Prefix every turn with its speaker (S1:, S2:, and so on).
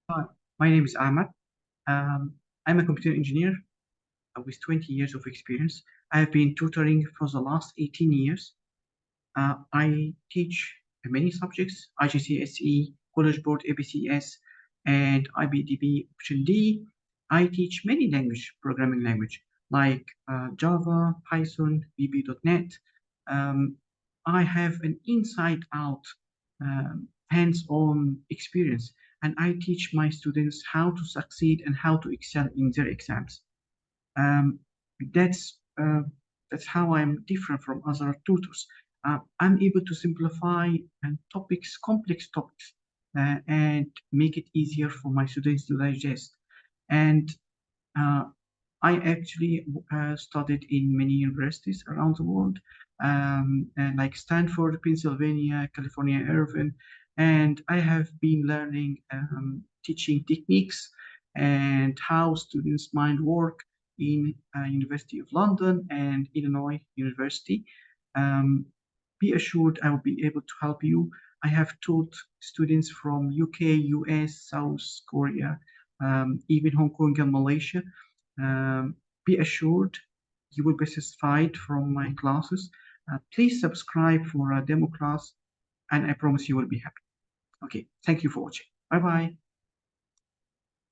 S1: Hi, my name is Ahmed. I'm a computer engineer with 20 years of experience. I have been tutoring for the last 18 years. I teach many subjects, IGCSE, College Board, ABCS, and IBDB Option D. I teach many programming language, like Java, Python, VB.NET. Um, I have an inside-out, hands-on experience, and I teach my students how to succeed and how to excel in their exams. Um, that's uh, that's how I'm different from other tutors. I'm able to simplify complex topics, and make it easier for my students to digest. And uh, I actually studied in many universities around the world, and like Stanford, Pennsylvania, California Irvine, and I have been learning teaching techniques and how students' mind work in University of London and Illinois University. Um, be assured I will be able to help you. I have taught students from UK, US, South Korea, even Hong Kong and Malaysia. Be assured you will be satisfied from my classes. Please subscribe for a demo class, and I promise you will be happy. Okay, thank you for watching. Bye bye.